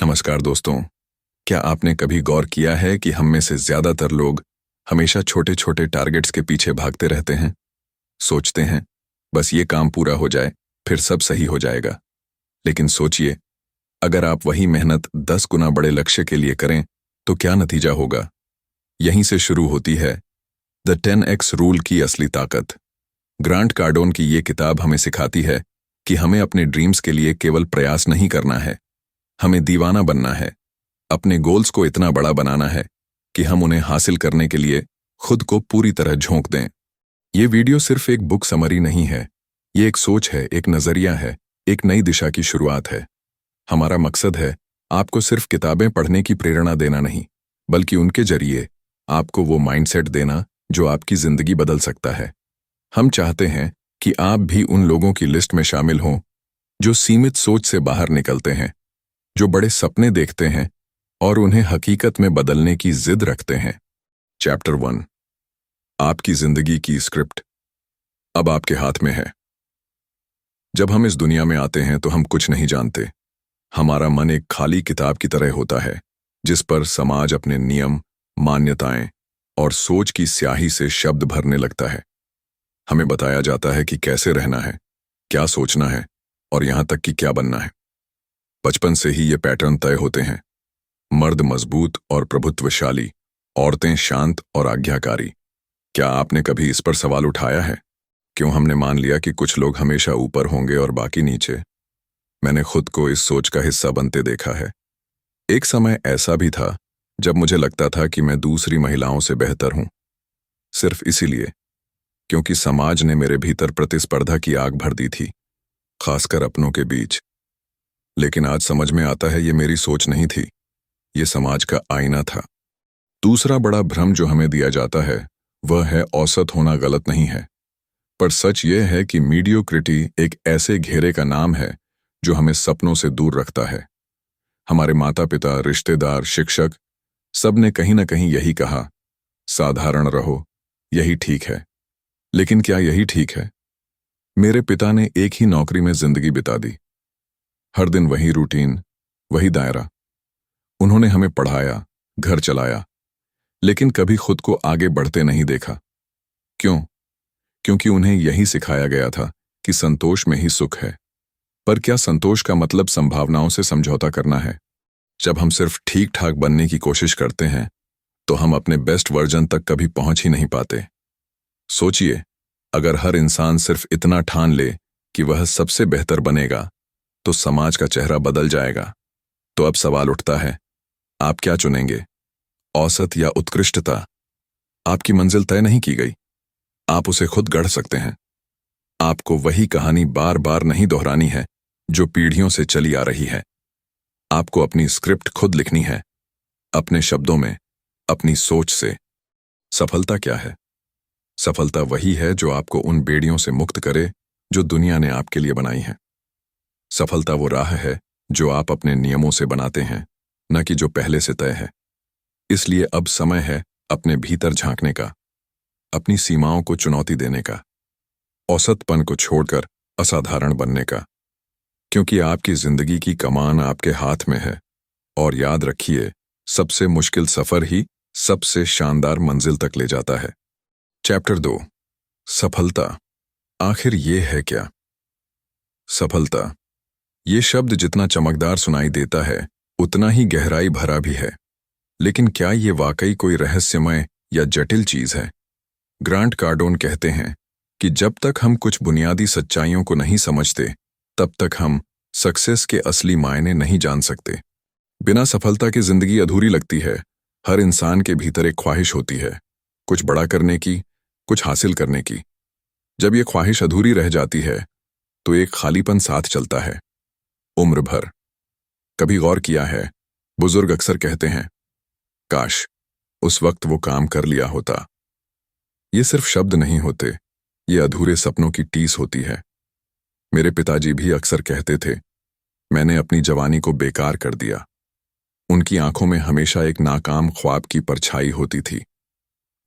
नमस्कार दोस्तों। क्या आपने कभी गौर किया है कि हम में से ज्यादातर लोग हमेशा छोटे छोटे टारगेट्स के पीछे भागते रहते हैं? सोचते हैं बस ये काम पूरा हो जाए फिर सब सही हो जाएगा। लेकिन सोचिए, अगर आप वही मेहनत 10 गुना बड़े लक्ष्य के लिए करें तो क्या नतीजा होगा? यहीं से शुरू होती है द 10x रूल की असली ताकत। ग्रांट कार्डोन की ये किताब हमें सिखाती है कि हमें अपने ड्रीम्स के लिए केवल प्रयास नहीं करना है, हमें दीवाना बनना है। अपने गोल्स को इतना बड़ा बनाना है कि हम उन्हें हासिल करने के लिए खुद को पूरी तरह झोंक दें। ये वीडियो सिर्फ एक बुक समरी नहीं है, ये एक सोच है, एक नजरिया है, एक नई दिशा की शुरुआत है। हमारा मकसद है आपको सिर्फ किताबें पढ़ने की प्रेरणा देना नहीं, बल्कि उनके जरिए आपको वो माइंडसेट देना जो आपकी जिंदगी बदल सकता है। हम चाहते हैं कि आप भी उन लोगों की लिस्ट में शामिल हों जो सीमित सोच से बाहर निकलते हैं, जो बड़े सपने देखते हैं और उन्हें हकीकत में बदलने की जिद रखते हैं। चैप्टर 1, आपकी जिंदगी की स्क्रिप्ट अब आपके हाथ में है। जब हम इस दुनिया में आते हैं तो हम कुछ नहीं जानते। हमारा मन एक खाली किताब की तरह होता है जिस पर समाज अपने नियम, मान्यताएं और सोच की स्याही से शब्द भरने लगता है। हमें बताया जाता है कि कैसे रहना है, क्या सोचना है और यहां तक कि क्या बनना है। बचपन से ही ये पैटर्न तय होते हैं। मर्द मजबूत और प्रभुत्वशाली, औरतें शांत और आज्ञाकारी। क्या आपने कभी इस पर सवाल उठाया है? क्यों हमने मान लिया कि कुछ लोग हमेशा ऊपर होंगे और बाकी नीचे? मैंने खुद को इस सोच का हिस्सा बनते देखा है। एक समय ऐसा भी था जब मुझे लगता था कि मैं दूसरी महिलाओं से बेहतर हूं, सिर्फ इसीलिए क्योंकि समाज ने मेरे भीतर प्रतिस्पर्धा की आग भर दी थी, खासकर अपनों के बीच। लेकिन आज समझ में आता है ये मेरी सोच नहीं थी, ये समाज का आईना था। दूसरा बड़ा भ्रम जो हमें दिया जाता है वह है औसत होना गलत नहीं है, पर सच यह है कि मीडियोक्रिटी एक ऐसे घेरे का नाम है जो हमें सपनों से दूर रखता है। हमारे माता पिता, रिश्तेदार, शिक्षक सब ने कहीं ना कहीं यही कहा, साधारण रहो, यही ठीक है। लेकिन क्या यही ठीक है? मेरे पिता ने एक ही नौकरी में जिंदगी बिता दी, हर दिन वही रूटीन, वही दायरा। उन्होंने हमें पढ़ाया, घर चलाया, लेकिन कभी खुद को आगे बढ़ते नहीं देखा। क्यों? क्योंकि उन्हें यही सिखाया गया था कि संतोष में ही सुख है। पर क्या संतोष का मतलब संभावनाओं से समझौता करना है? जब हम सिर्फ ठीक ठाक बनने की कोशिश करते हैं तो हम अपने बेस्ट वर्जन तक कभी पहुंच ही नहीं पाते। सोचिए, अगर हर इंसान सिर्फ इतना ठान ले कि वह सबसे बेहतर बनेगा तो समाज का चेहरा बदल जाएगा। तो अब सवाल उठता है, आप क्या चुनेंगे, औसत या उत्कृष्टता? आपकी मंजिल तय नहीं की गई, आप उसे खुद गढ़ सकते हैं। आपको वही कहानी बार बार नहीं दोहरानी है जो पीढ़ियों से चली आ रही है। आपको अपनी स्क्रिप्ट खुद लिखनी है, अपने शब्दों में, अपनी सोच से। सफलता क्या है? सफलता वही है जो आपको उन बेड़ियों से मुक्त करे जो दुनिया ने आपके लिए बनाई है। सफलता वो राह है जो आप अपने नियमों से बनाते हैं, न कि जो पहले से तय है। इसलिए अब समय है अपने भीतर झांकने का, अपनी सीमाओं को चुनौती देने का, औसतपन को छोड़कर असाधारण बनने का। क्योंकि आपकी जिंदगी की कमान आपके हाथ में है। और याद रखिए, सबसे मुश्किल सफर ही सबसे शानदार मंजिल तक ले जाता है। चैप्टर 2, सफलता आखिर ये है क्या? सफलता, ये शब्द जितना चमकदार सुनाई देता है उतना ही गहराई भरा भी है। लेकिन क्या ये वाकई कोई रहस्यमय या जटिल चीज है? ग्रांट कार्डोन कहते हैं कि जब तक हम कुछ बुनियादी सच्चाइयों को नहीं समझते तब तक हम सक्सेस के असली मायने नहीं जान सकते। बिना सफलता की जिंदगी अधूरी लगती है। हर इंसान के भीतर एक ख्वाहिश होती है, कुछ बड़ा करने की, कुछ हासिल करने की। जब ये ख्वाहिश अधूरी रह जाती है तो एक खालीपन साथ चलता है, उम्र भर। कभी गौर किया है, बुजुर्ग अक्सर कहते हैं, काश उस वक्त वो काम कर लिया होता। ये सिर्फ शब्द नहीं होते, ये अधूरे सपनों की टीस होती है। मेरे पिताजी भी अक्सर कहते थे, मैंने अपनी जवानी को बेकार कर दिया। उनकी आंखों में हमेशा एक नाकाम ख्वाब की परछाई होती थी।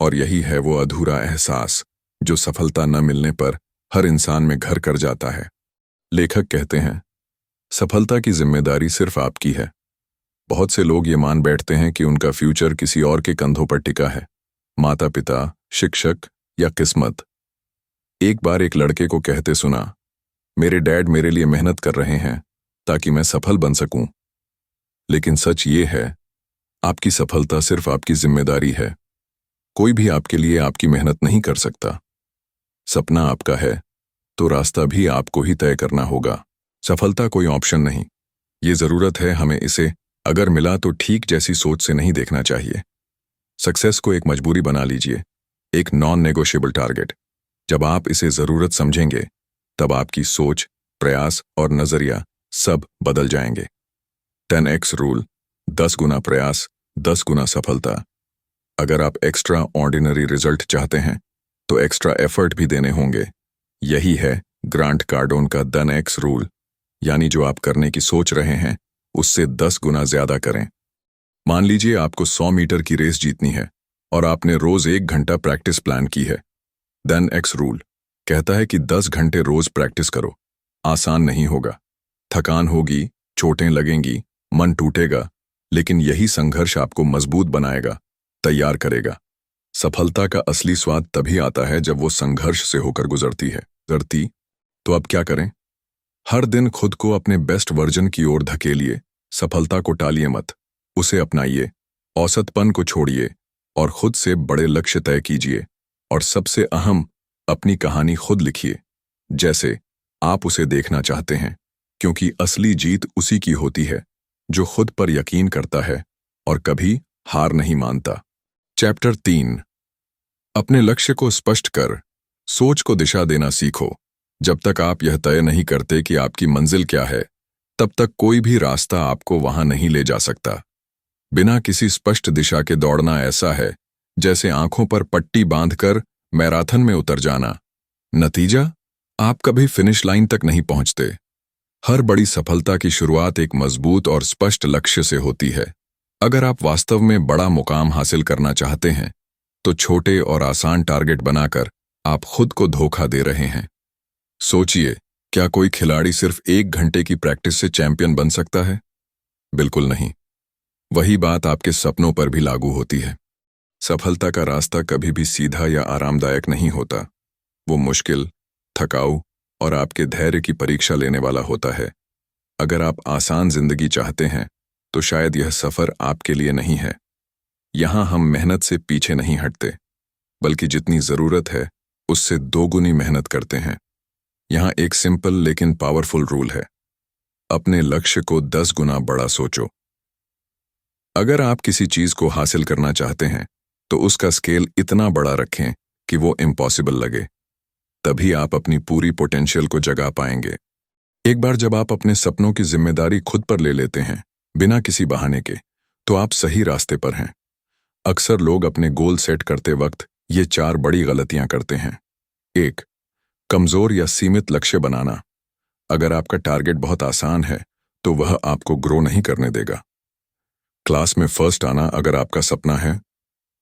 और यही है वो अधूरा एहसास जो सफलता न मिलने पर हर इंसान में घर कर जाता है। लेखक कहते हैं, सफलता की जिम्मेदारी सिर्फ आपकी है, बहुत से लोग ये मान बैठते हैं कि उनका फ्यूचर किसी और के कंधों पर टिका है, माता पिता, शिक्षक या किस्मत। एक बार एक लड़के को कहते सुना, मेरे डैड मेरे लिए मेहनत कर रहे हैं ताकि मैं सफल बन सकूं। लेकिन सच ये है, आपकी सफलता सिर्फ आपकी जिम्मेदारी है। कोई भी आपके लिए आपकी मेहनत नहीं कर सकता। सपना आपका है तो रास्ता भी आपको ही तय करना होगा। सफलता कोई ऑप्शन नहीं, ये जरूरत है हमें इसे अगर मिला तो ठीक जैसी सोच से नहीं देखना चाहिए। सक्सेस को एक मजबूरी बना लीजिए, एक नॉन नेगोशिएबल टारगेट। जब आप इसे जरूरत समझेंगे तब आपकी सोच, प्रयास और नजरिया सब बदल जाएंगे। 10x रूल, 10 गुना प्रयास, 10 गुना सफलता। अगर आप एक्स्ट्रा ऑर्डिनरी रिजल्ट चाहते हैं तो एक्स्ट्रा एफर्ट भी देने होंगे। यही है ग्रांट कार्डोन का 10x रूल, यानी जो आप करने की सोच रहे हैं उससे 10 गुना ज्यादा करें। मान लीजिए आपको 100 मीटर की रेस जीतनी है और आपने रोज 1 घंटा प्रैक्टिस प्लान की है। 10x रूल कहता है कि 10 घंटे रोज प्रैक्टिस करो। आसान नहीं होगा, थकान होगी, चोटें लगेंगी, मन टूटेगा, लेकिन यही संघर्ष आपको मजबूत बनाएगा, तैयार करेगा। सफलता का असली स्वाद तभी आता है जब वो संघर्ष से होकर गुजरती है। तो अब क्या करें? हर दिन खुद को अपने बेस्ट वर्जन की ओर धकेलिए। सफलता को टालिए मत, उसे अपनाइए। औसतपन को छोड़िए और खुद से बड़े लक्ष्य तय कीजिए। और सबसे अहम, अपनी कहानी खुद लिखिए जैसे आप उसे देखना चाहते हैं, क्योंकि असली जीत उसी की होती है जो खुद पर यकीन करता है और कभी हार नहीं मानता। चैप्टर 3, अपने लक्ष्य को स्पष्ट कर सोच को दिशा देना सीखो। जब तक आप यह तय नहीं करते कि आपकी मंजिल क्या है, तब तक कोई भी रास्ता आपको वहां नहीं ले जा सकता। बिना किसी स्पष्ट दिशा के दौड़ना ऐसा है जैसे आंखों पर पट्टी बांधकर मैराथन में उतर जाना। नतीजा, आप कभी फिनिश लाइन तक नहीं पहुंचते। हर बड़ी सफलता की शुरुआत एक मजबूत और स्पष्ट लक्ष्य से होती है। अगर आप वास्तव में बड़ा मुकाम हासिल करना चाहते हैं तो छोटे और आसान टारगेट बनाकर आप खुद को धोखा दे रहे हैं। सोचिए, क्या कोई खिलाड़ी सिर्फ 1 घंटे की प्रैक्टिस से चैंपियन बन सकता है? बिल्कुल नहीं। वही बात आपके सपनों पर भी लागू होती है। सफलता का रास्ता कभी भी सीधा या आरामदायक नहीं होता। वो मुश्किल, थकाऊ और आपके धैर्य की परीक्षा लेने वाला होता है। अगर आप आसान जिंदगी चाहते हैं तो शायद यह सफर आपके लिए नहीं है। यहां हम मेहनत से पीछे नहीं हटते, बल्कि जितनी जरूरत है उससे 2 गुनी मेहनत करते हैं। यहां एक सिंपल लेकिन पावरफुल रूल है, अपने लक्ष्य को 10 गुना बड़ा सोचो। अगर आप किसी चीज को हासिल करना चाहते हैं तो उसका स्केल इतना बड़ा रखें कि वो इम्पॉसिबल लगे। तभी आप अपनी पूरी पोटेंशियल को जगा पाएंगे। एक बार जब आप अपने सपनों की जिम्मेदारी खुद पर ले लेते हैं, बिना किसी बहाने के, तो आप सही रास्ते पर हैं। अक्सर लोग अपने गोल सेट करते वक्त ये 4 बड़ी गलतियां करते हैं। 1, कमजोर या सीमित लक्ष्य बनाना। अगर आपका टारगेट बहुत आसान है तो वह आपको ग्रो नहीं करने देगा। क्लास में फर्स्ट आना अगर आपका सपना है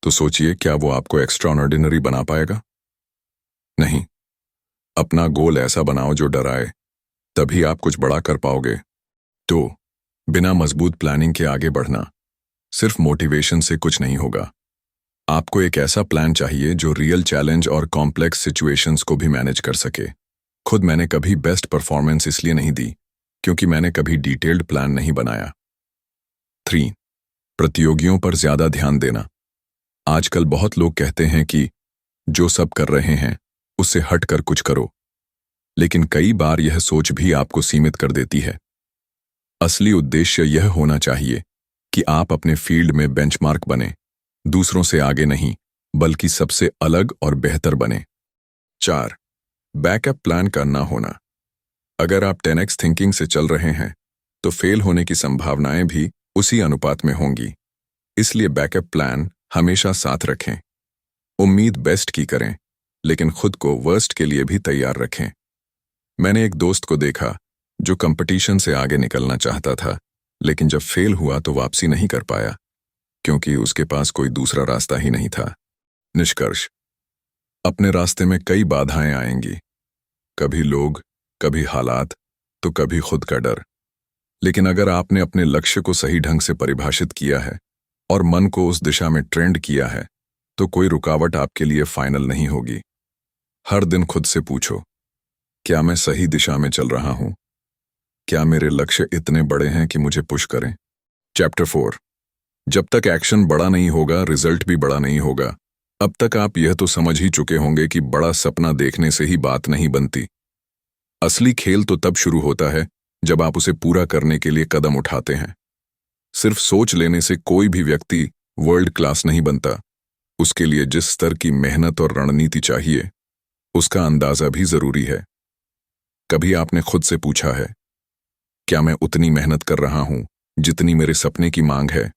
तो सोचिए, क्या वो आपको एक्स्ट्रा ऑर्डिनरी बना पाएगा? नहीं। अपना गोल ऐसा बनाओ जो डराए, तभी आप कुछ बड़ा कर पाओगे। 2, बिना मजबूत प्लानिंग के आगे बढ़ना। सिर्फ मोटिवेशन से कुछ नहीं होगा। आपको एक ऐसा प्लान चाहिए जो रियल चैलेंज और कॉम्प्लेक्स सिचुएशंस को भी मैनेज कर सके। खुद मैंने कभी बेस्ट परफॉर्मेंस इसलिए नहीं दी क्योंकि मैंने कभी डिटेल्ड प्लान नहीं बनाया। 3, प्रतियोगियों पर ज्यादा ध्यान देना। आजकल बहुत लोग कहते हैं कि जो सब कर रहे हैं उससे हटकर कुछ करो, लेकिन कई बार यह सोच भी आपको सीमित कर देती है। असली उद्देश्य यह होना चाहिए कि आप अपने फील्ड में बेंचमार्क बने, दूसरों से आगे नहीं बल्कि सबसे अलग और बेहतर बने। 4, बैकअप प्लान का ना होना। अगर आप 10x थिंकिंग से चल रहे हैं तो फेल होने की संभावनाएं भी उसी अनुपात में होंगी। इसलिए बैकअप प्लान हमेशा साथ रखें। उम्मीद बेस्ट की करें, लेकिन खुद को वर्स्ट के लिए भी तैयार रखें। मैंने एक दोस्त को देखा जो कंपटीशन से आगे निकलना चाहता था, लेकिन जब फेल हुआ तो वापसी नहीं कर पाया क्योंकि उसके पास कोई दूसरा रास्ता ही नहीं था। निष्कर्ष, अपने रास्ते में कई बाधाएं आएंगी, कभी लोग, कभी हालात, तो कभी खुद का डर। लेकिन अगर आपने अपने लक्ष्य को सही ढंग से परिभाषित किया है और मन को उस दिशा में ट्रेंड किया है, तो कोई रुकावट आपके लिए फाइनल नहीं होगी। हर दिन खुद से पूछो, क्या मैं सही दिशा में चल रहा हूं? क्या मेरे लक्ष्य इतने बड़े हैं कि मुझे पुश करें? चैप्टर 4। जब तक एक्शन बड़ा नहीं होगा, रिजल्ट भी बड़ा नहीं होगा। अब तक आप यह तो समझ ही चुके होंगे कि बड़ा सपना देखने से ही बात नहीं बनती। असली खेल तो तब शुरू होता है जब आप उसे पूरा करने के लिए कदम उठाते हैं। सिर्फ सोच लेने से कोई भी व्यक्ति वर्ल्ड क्लास नहीं बनता। उसके लिए जिस स्तर की मेहनत और रणनीति चाहिए, उसका अंदाजा भी जरूरी है। कभी आपने खुद से पूछा है, क्या मैं उतनी मेहनत कर रहा हूं जितनी मेरे सपने की मांग है?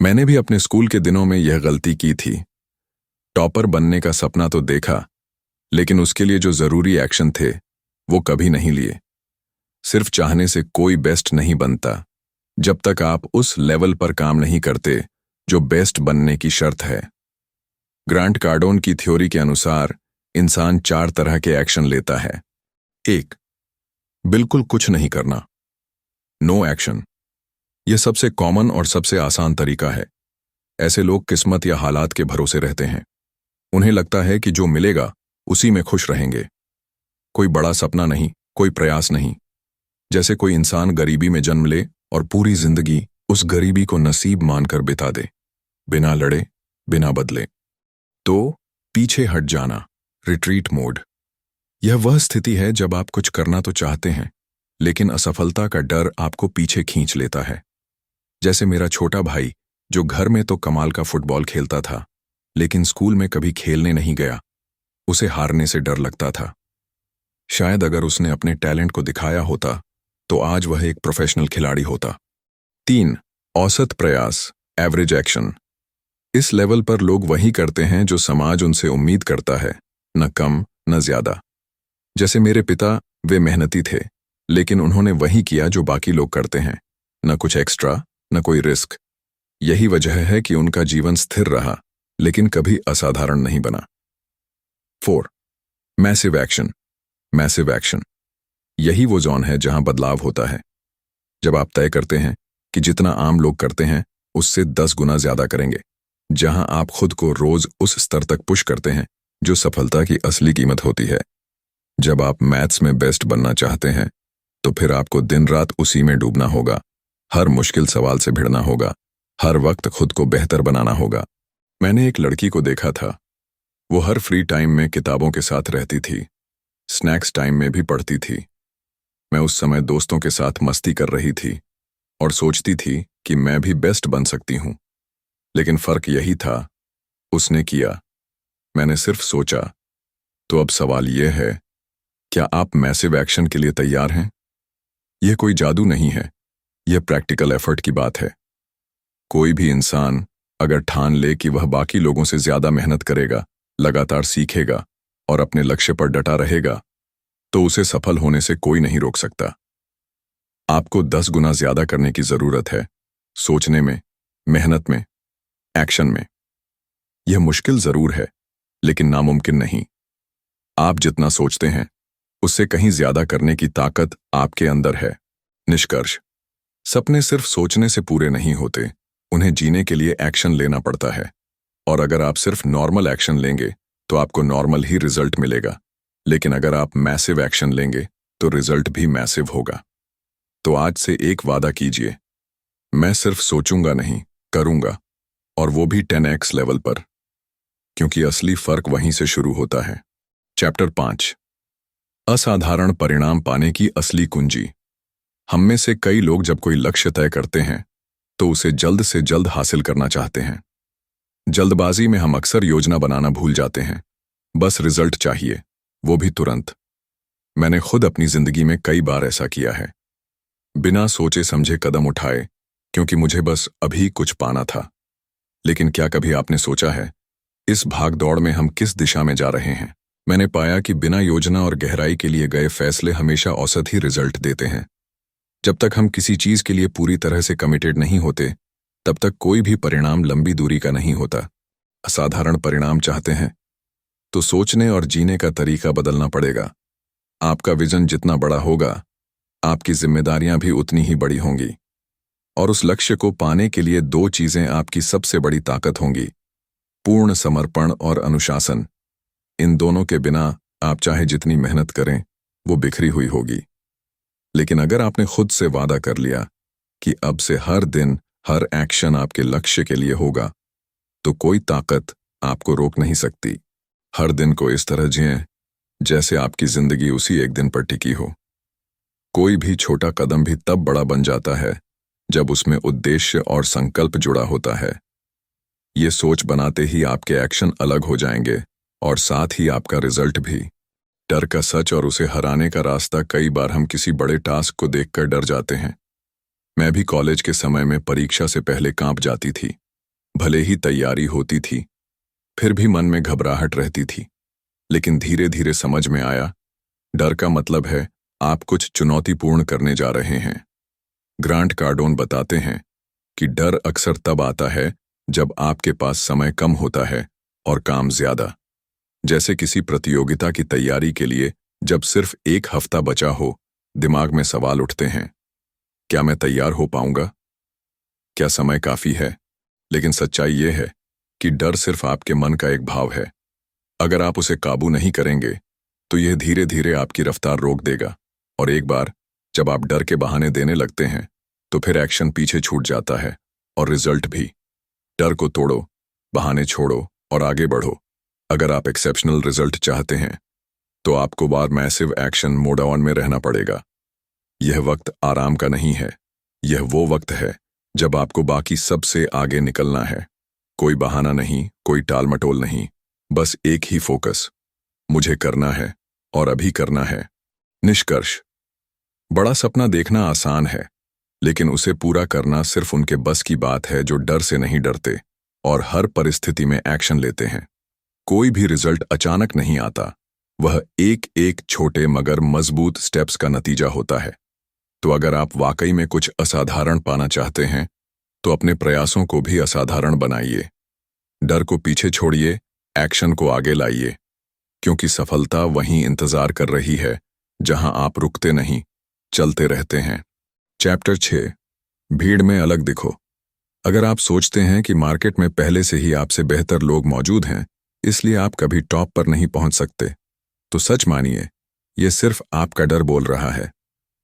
मैंने भी अपने स्कूल के दिनों में यह गलती की थी। टॉपर बनने का सपना तो देखा, लेकिन उसके लिए जो जरूरी एक्शन थे वो कभी नहीं लिए। सिर्फ चाहने से कोई बेस्ट नहीं बनता जब तक आप उस लेवल पर काम नहीं करते जो बेस्ट बनने की शर्त है। ग्रांट कार्डोन की थ्योरी के अनुसार इंसान 4 तरह के एक्शन लेता है। 1. बिल्कुल कुछ नहीं करना, नो एक्शन। यह सबसे कॉमन और सबसे आसान तरीका है। ऐसे लोग किस्मत या हालात के भरोसे रहते हैं। उन्हें लगता है कि जो मिलेगा उसी में खुश रहेंगे। कोई बड़ा सपना नहीं, कोई प्रयास नहीं। जैसे कोई इंसान गरीबी में जन्म ले और पूरी जिंदगी उस गरीबी को नसीब मानकर बिता दे, बिना लड़े, बिना बदले। तो पीछे हट जाना, रिट्रीट मोड। यह वह स्थिति है जब आप कुछ करना तो चाहते हैं, लेकिन असफलता का डर आपको पीछे खींच लेता है। जैसे मेरा छोटा भाई, जो घर में तो कमाल का फुटबॉल खेलता था, लेकिन स्कूल में कभी खेलने नहीं गया। उसे हारने से डर लगता था। शायद अगर उसने अपने टैलेंट को दिखाया होता तो आज वह एक प्रोफेशनल खिलाड़ी होता। 3. औसत प्रयास, एवरेज एक्शन। इस लेवल पर लोग वही करते हैं जो समाज उनसे उम्मीद करता है, न कम न ज्यादा। जैसे मेरे पिता, वे मेहनती थे, लेकिन उन्होंने वही किया जो बाकी लोग करते हैं, न कुछ एक्स्ट्रा, न कोई रिस्क। यही वजह है कि उनका जीवन स्थिर रहा, लेकिन कभी असाधारण नहीं बना। 4. Massive action, massive action. यही वो जोन है जहां बदलाव होता है। जब आप तय करते हैं कि जितना आम लोग करते हैं उससे 10 गुना ज्यादा करेंगे, जहां आप खुद को रोज उस स्तर तक पुश करते हैं जो सफलता की असली कीमत होती है। जब आप मैथ्स में बेस्ट बनना चाहते हैं तो फिर आपको दिन रात उसी में डूबना होगा। हर मुश्किल सवाल से भिड़ना होगा, हर वक्त खुद को बेहतर बनाना होगा। मैंने एक लड़की को देखा था। वो हर फ्री टाइम में किताबों के साथ रहती थी, स्नैक्स टाइम में भी पढ़ती थी। मैं उस समय दोस्तों के साथ मस्ती कर रही थी और सोचती थी कि मैं भी बेस्ट बन सकती हूं। लेकिन फर्क यही था, उसने किया, मैंने सिर्फ सोचा। तो अब सवाल यह है, क्या आप मैसिव एक्शन के लिए तैयार हैं? यह कोई जादू नहीं है, यह प्रैक्टिकल एफर्ट की बात है। कोई भी इंसान अगर ठान ले कि वह बाकी लोगों से ज्यादा मेहनत करेगा, लगातार सीखेगा और अपने लक्ष्य पर डटा रहेगा, तो उसे सफल होने से कोई नहीं रोक सकता। आपको 10 गुना ज्यादा करने की जरूरत है, सोचने में, मेहनत में, एक्शन में। यह मुश्किल जरूर है, लेकिन नामुमकिन नहीं। आप जितना सोचते हैं उससे कहीं ज्यादा करने की ताकत आपके अंदर है। निष्कर्ष, सपने सिर्फ सोचने से पूरे नहीं होते, उन्हें जीने के लिए एक्शन लेना पड़ता है। और अगर आप सिर्फ नॉर्मल एक्शन लेंगे तो आपको नॉर्मल ही रिजल्ट मिलेगा, लेकिन अगर आप मैसिव एक्शन लेंगे तो रिजल्ट भी मैसिव होगा। तो आज से एक वादा कीजिए, मैं सिर्फ सोचूंगा नहीं, करूंगा, और वो भी 10x लेवल पर, क्योंकि असली फर्क वहीं से शुरू होता है। चैप्टर 5। असाधारण परिणाम पाने की असली कुंजी। हम में से कई लोग जब कोई लक्ष्य तय करते हैं तो उसे जल्द से जल्द हासिल करना चाहते हैं। जल्दबाजी में हम अक्सर योजना बनाना भूल जाते हैं। बस रिजल्ट चाहिए, वो भी तुरंत। मैंने खुद अपनी जिंदगी में कई बार ऐसा किया है, बिना सोचे समझे कदम उठाए, क्योंकि मुझे बस अभी कुछ पाना था। लेकिन क्या कभी आपने सोचा है, इस भाग दौड़ में हम किस दिशा में जा रहे हैं? मैंने पाया कि बिना योजना और गहराई के लिए गए फैसले हमेशा औसत ही रिजल्ट देते हैं। जब तक हम किसी चीज के लिए पूरी तरह से कमिटेड नहीं होते, तब तक कोई भी परिणाम लंबी दूरी का नहीं होता। असाधारण परिणाम चाहते हैं तो सोचने और जीने का तरीका बदलना पड़ेगा। आपका विजन जितना बड़ा होगा, आपकी जिम्मेदारियां भी उतनी ही बड़ी होंगी। और उस लक्ष्य को पाने के लिए दो चीजें आपकी सबसे बड़ी ताकत होंगी: पूर्ण समर्पण और अनुशासन। इन दोनों के बिना आप चाहे जितनी मेहनत करें, वो बिखरी हुई होगी। लेकिन अगर आपने खुद से वादा कर लिया कि अब से हर दिन, हर एक्शन आपके लक्ष्य के लिए होगा, तो कोई ताकत आपको रोक नहीं सकती। हर दिन को इस तरह जिएं जैसे आपकी जिंदगी उसी एक दिन पर टिकी हो। कोई भी छोटा कदम भी तब बड़ा बन जाता है जब उसमें उद्देश्य और संकल्प जुड़ा होता है। ये सोच बनाते ही आपके एक्शन अलग हो जाएंगे और साथ ही आपका रिजल्ट भी। डर का सच और उसे हराने का रास्ता। कई बार हम किसी बड़े टास्क को देखकर डर जाते हैं। मैं भी कॉलेज के समय में परीक्षा से पहले कांप जाती थी। भले ही तैयारी होती थी, फिर भी मन में घबराहट रहती थी। लेकिन धीरे धीरे समझ में आया, डर का मतलब है आप कुछ चुनौतीपूर्ण करने जा रहे हैं। ग्रांट कार्डोन बताते हैं कि डर अक्सर तब आता है जब आपके पास समय कम होता है और काम ज्यादा। जैसे किसी प्रतियोगिता की तैयारी के लिए जब सिर्फ एक हफ्ता बचा हो, दिमाग में सवाल उठते हैं, क्या मैं तैयार हो पाऊंगा? क्या समय काफी है? लेकिन सच्चाई यह है कि डर सिर्फ आपके मन का एक भाव है। अगर आप उसे काबू नहीं करेंगे तो यह धीरे धीरे आपकी रफ्तार रोक देगा। और एक बार जब आप डर के बहाने देने लगते हैं तो फिर एक्शन पीछे छूट जाता है और रिजल्ट भी। डर को तोड़ो, बहाने छोड़ो और आगे बढ़ो। अगर आप एक्सेप्शनल रिजल्ट चाहते हैं तो आपको बार मैसिव एक्शन मोड ऑन में रहना पड़ेगा। यह वक्त आराम का नहीं है, यह वो वक्त है जब आपको बाकी सबसे आगे निकलना है। कोई बहाना नहीं, कोई टाल मटोल नहीं, बस एक ही फोकस, मुझे करना है और अभी करना है। निष्कर्ष: बड़ा सपना देखना आसान है, लेकिन उसे पूरा करना सिर्फ उनके बस की बात है जो डर से नहीं डरते और हर परिस्थिति में एक्शन लेते हैं। कोई भी रिजल्ट अचानक नहीं आता, वह एक एक छोटे मगर मजबूत स्टेप्स का नतीजा होता है। तो अगर आप वाकई में कुछ असाधारण पाना चाहते हैं तो अपने प्रयासों को भी असाधारण बनाइए। डर को पीछे छोड़िए, एक्शन को आगे लाइए, क्योंकि सफलता वहीं इंतजार कर रही है जहां आप रुकते नहीं, चलते रहते हैं। चैप्टर 6: भीड़ में अलग दिखो। अगर आप सोचते हैं कि मार्केट में पहले से ही आपसे बेहतर लोग मौजूद हैं, इसलिए आप कभी टॉप पर नहीं पहुंच सकते, तो सच मानिए, यह सिर्फ आपका डर बोल रहा है।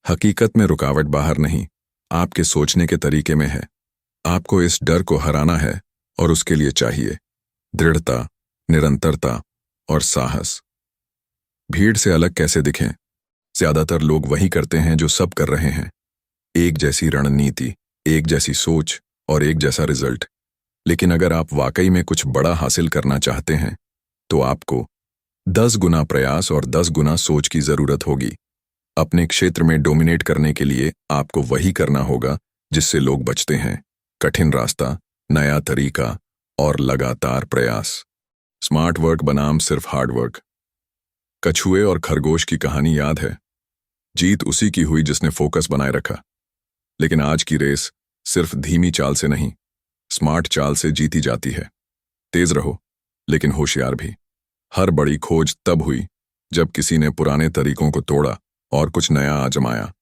हकीकत में रुकावट बाहर नहीं, आपके सोचने के तरीके में है। आपको इस डर को हराना है और उसके लिए चाहिए दृढ़ता, निरंतरता और साहस। भीड़ से अलग कैसे दिखें? ज्यादातर लोग वही करते हैं जो सब कर रहे हैं। एक जैसी रणनीति, एक जैसी सोच और एक जैसा रिजल्ट। लेकिन अगर आप वाकई में कुछ बड़ा हासिल करना चाहते हैं तो आपको 10 गुना प्रयास और 10 गुना सोच की जरूरत होगी। अपने क्षेत्र में डोमिनेट करने के लिए आपको वही करना होगा जिससे लोग बचते हैं: कठिन रास्ता, नया तरीका और लगातार प्रयास। स्मार्ट वर्क बनाम सिर्फ हार्ड वर्क। कछुए और खरगोश की कहानी याद है? जीत उसी की हुई जिसने फोकस बनाए रखा। लेकिन आज की रेस सिर्फ धीमी चाल से नहीं, स्मार्ट चाल से जीती जाती है। तेज रहो, लेकिन होशियार भी। हर बड़ी खोज तब हुई जब किसी ने पुराने तरीकों को तोड़ा और कुछ नया आजमाया।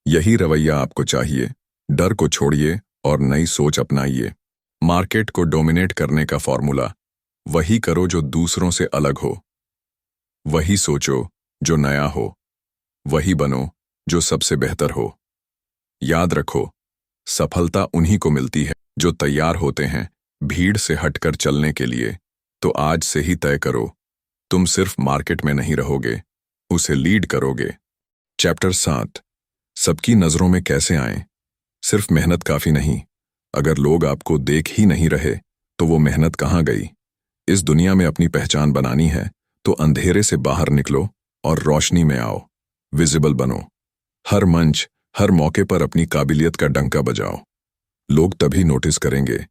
यही रवैया आपको चाहिए। डर को छोड़िए और नई सोच अपनाइए। मार्केट को डोमिनेट करने का फॉर्मूला: वही करो जो दूसरों से अलग हो, वही सोचो जो नया हो, वही बनो जो सबसे बेहतर हो। याद रखो, सफलता उन्हीं को मिलती है जो तैयार होते हैं भीड़ से हटकर चलने के लिए। तो आज से ही तय करो, तुम सिर्फ मार्केट में नहीं रहोगे, उसे लीड करोगे। चैप्टर 7: सबकी नजरों में कैसे आएं? सिर्फ मेहनत काफी नहीं। अगर लोग आपको देख ही नहीं रहे तो वो मेहनत कहाँ गई? इस दुनिया में अपनी पहचान बनानी है तो अंधेरे से बाहर निकलो और रोशनी में आओ। विजिबल बनो। हर मंच, हर मौके पर अपनी काबिलियत का डंका बजाओ। लोग तभी नोटिस करेंगे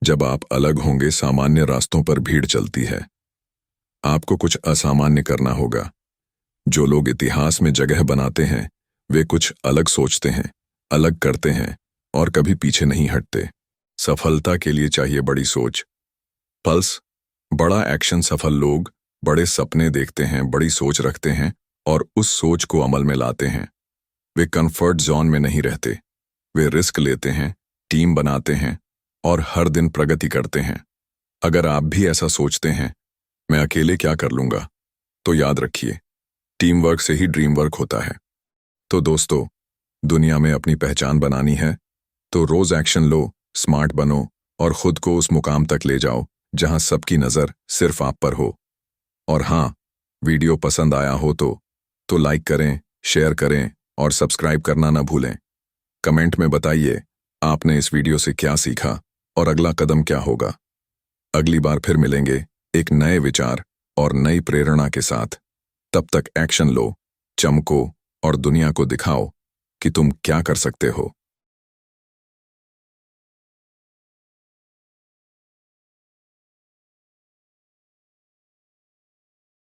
जब आप अलग होंगे। सामान्य रास्तों पर भीड़ चलती है, आपको कुछ असामान्य करना होगा। जो लोग इतिहास में जगह बनाते हैं वे कुछ अलग सोचते हैं, अलग करते हैं और कभी पीछे नहीं हटते। सफलता के लिए चाहिए बड़ी सोच। पल्स: बड़ा एक्शन। सफल लोग बड़े सपने देखते हैं, बड़ी सोच रखते हैं और उस सोच को अमल में लाते हैं। वे कंफर्ट जोन में नहीं रहते। वे रिस्क लेते हैं, टीम बनाते हैं और हर दिन प्रगति करते हैं। अगर आप भी ऐसा सोचते हैं, मैं अकेले क्या कर लूंगा, तो याद रखिए, टीम वर्क से ही ड्रीम वर्क होता है। तो दोस्तों, दुनिया में अपनी पहचान बनानी है तो रोज एक्शन लो, स्मार्ट बनो और खुद को उस मुकाम तक ले जाओ जहां सबकी नजर सिर्फ आप पर हो। और हाँ, वीडियो पसंद आया हो तो लाइक करें, शेयर करें और सब्सक्राइब करना ना भूलें। कमेंट में बताइए आपने इस वीडियो से क्या सीखा और अगला कदम क्या होगा। अगली बार फिर मिलेंगे एक नए विचार और नई प्रेरणा के साथ। तब तक एक्शन लो, चमको और दुनिया को दिखाओ कि तुम क्या कर सकते हो।